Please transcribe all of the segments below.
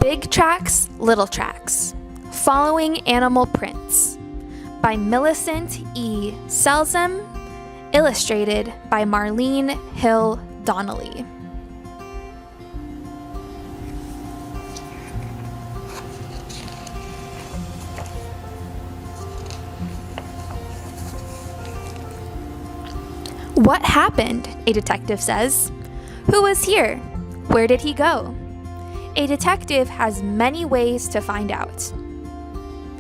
Big Tracks, Little Tracks, Following Animal Prints by Millicent E. Selzem, illustrated by Marlene Hill Donnelly. What happened? A detective says. Who was here? Where did he go? A detective has many ways to find out.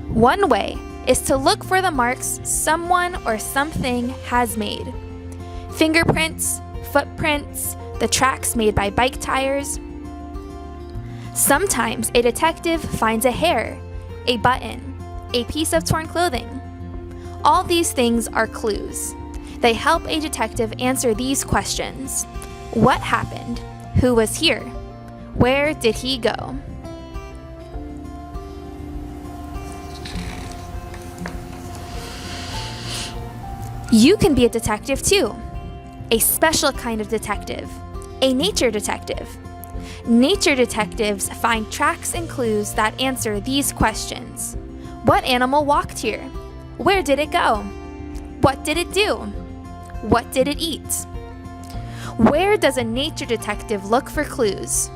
One way is to look for the marks someone or something has made. Fingerprints, footprints, the tracks made by bike tires. Sometimes a detective finds a hair, a button, a piece of torn clothing. All these things are clues. They help a detective answer these questions. What happened? Who was here? Where did he go? You can be a detective too. A special kind of detective. A nature detective. Nature detectives find tracks and clues that answer these questions. What animal walked here? Where did it go? What did it do? What did it eat? Where does a nature detective look for clues?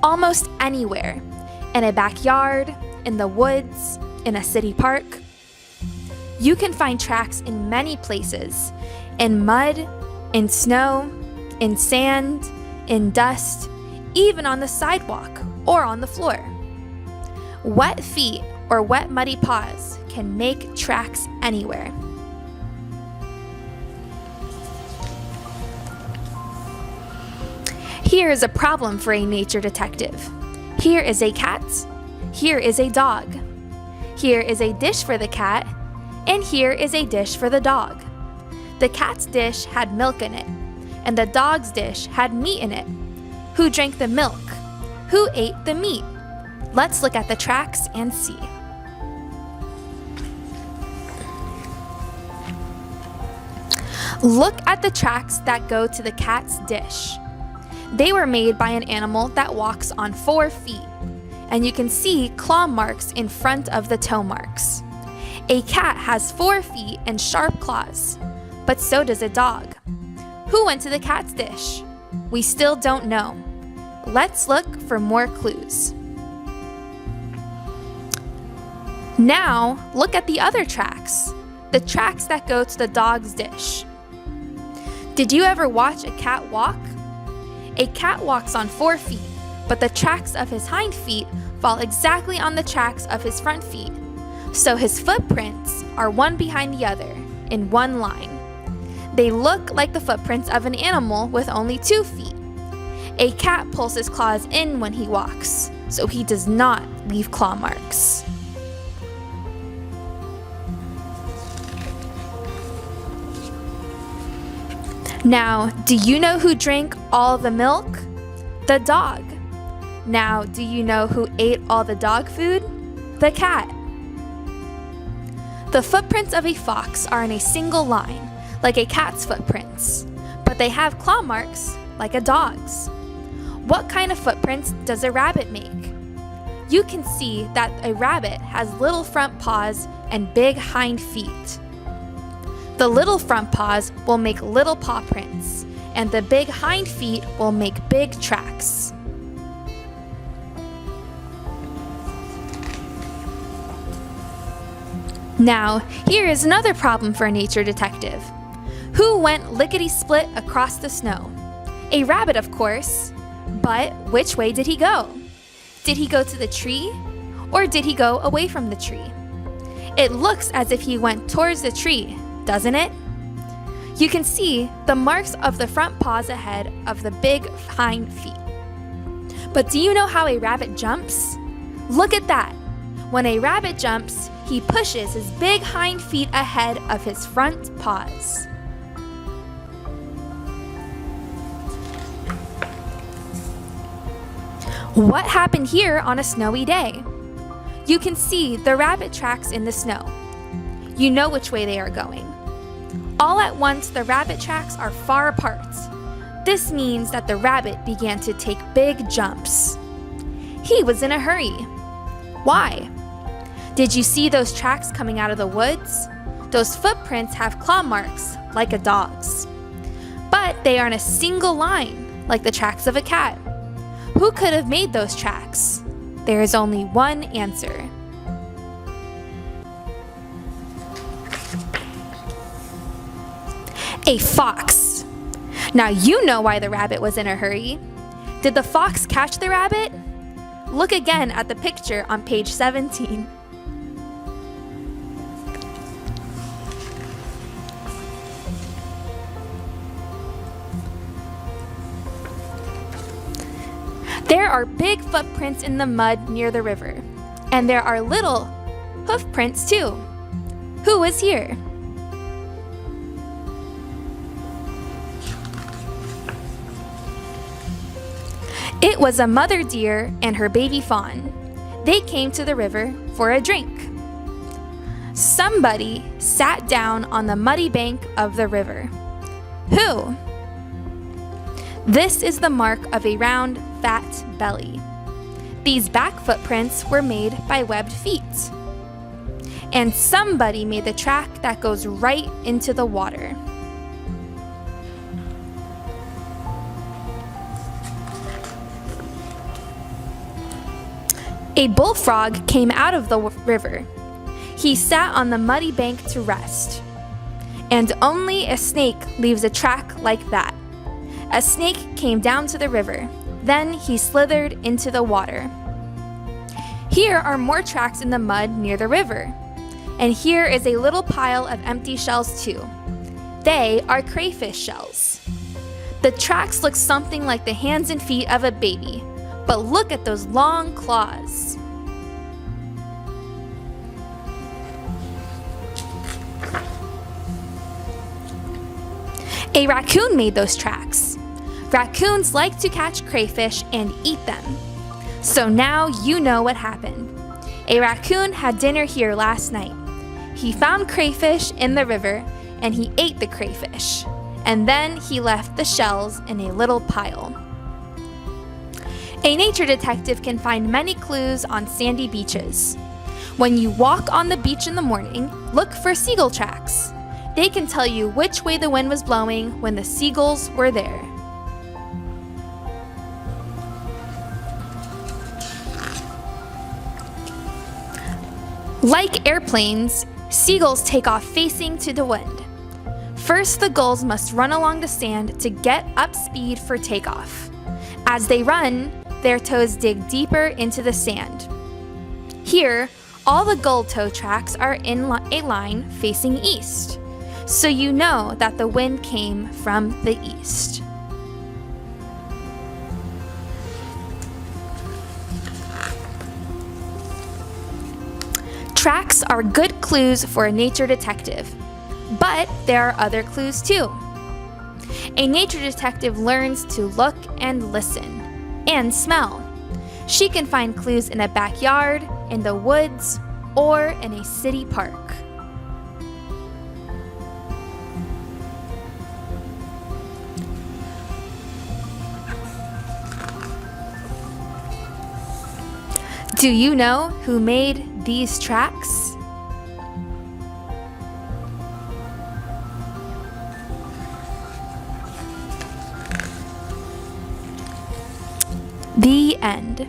Almost anywhere. In a backyard, in the woods, in a city park. You can find tracks in many places. In mud, in snow, in sand, in dust, even on the sidewalk or on the floor. Wet feet or wet muddy paws can make tracks anywhere. Here is a problem for a nature detective. Here is a cat. Here is a dog. Here is a dish for the cat, and here is a dish for the dog. The cat's dish had milk in it, and the dog's dish had meat in it. Who drank the milk? Who ate the meat? Let's look at the tracks and see. Look at the tracks that go to the cat's dish. They were made by an animal that walks on 4 feet, and you can see claw marks in front of the toe marks. A cat has 4 feet and sharp claws, but so does a dog. Who went to the cat's dish? We still don't know. Let's look for more clues. Now, look at the other tracks, the tracks that go to the dog's dish. Did you ever watch a cat walk? A cat walks on 4 feet, but the tracks of his hind feet fall exactly on the tracks of his front feet. So his footprints are one behind the other, in one line. They look like the footprints of an animal with only 2 feet. A cat pulls his claws in when he walks, so he does not leave claw marks. Now, do you know who drank all the milk? The dog. Now, do you know who ate all the dog food? The cat. The footprints of a fox are in a single line, like a cat's footprints, but they have claw marks like a dog's. What kind of footprints does a rabbit make? You can see that a rabbit has little front paws and big hind feet. The little front paws will make little paw prints, and the big hind feet will make big tracks. Now, here is another problem for a nature detective. Who went lickety-split across the snow? A rabbit, of course. But which way did he go? Did he go to the tree, or did he go away from the tree? It looks as if he went towards the tree, doesn't it? You can see the marks of the front paws ahead of the big hind feet. But do you know how a rabbit jumps? Look at that. When a rabbit jumps, he pushes his big hind feet ahead of his front paws. What happened here on a snowy day? You can see the rabbit tracks in the snow. You know which way they are going. All at once, the rabbit tracks are far apart. This means that the rabbit began to take big jumps. He was in a hurry. Why? Did you see those tracks coming out of the woods? Those footprints have claw marks, like a dog's. But they are in a single line, like the tracks of a cat. Who could have made those tracks? There is only one answer. A fox. Now you know why the rabbit was in a hurry. Did the fox catch the rabbit? Look again at the picture on page 17. There are big footprints in the mud near the river, and there are little hoof prints too. Who was here? It was a mother deer and her baby fawn. They came to the river for a drink. Somebody sat down on the muddy bank of the river. Who? This is the mark of a round, fat belly. These back footprints were made by webbed feet. And somebody made the track that goes right into the water. A bullfrog came out of the river. He sat on the muddy bank to rest. And only a snake leaves a track like that. A snake came down to the river. Then he slithered into the water. Here are more tracks in the mud near the river. And here is a little pile of empty shells too. They are crayfish shells. The tracks look something like the hands and feet of a baby, but look at those long claws. A raccoon made those tracks. Raccoons like to catch crayfish and eat them. So now you know what happened. A raccoon had dinner here last night. He found crayfish in the river and he ate the crayfish. And then he left the shells in a little pile. A nature detective can find many clues on sandy beaches. When you walk on the beach in the morning, look for seagull tracks. They can tell you which way the wind was blowing when the seagulls were there. Like airplanes, seagulls take off facing to the wind. First, the gulls must run along the sand to get up speed for takeoff. As they run, their toes dig deeper into the sand. Here, all the gull toe tracks are in a line facing east, so you know that the wind came from the east. Tracks are good clues for a nature detective, but there are other clues too. A nature detective learns to look and listen and smell. She can find clues in a backyard, in the woods, or in a city park. Do you know who made these tracks? The end.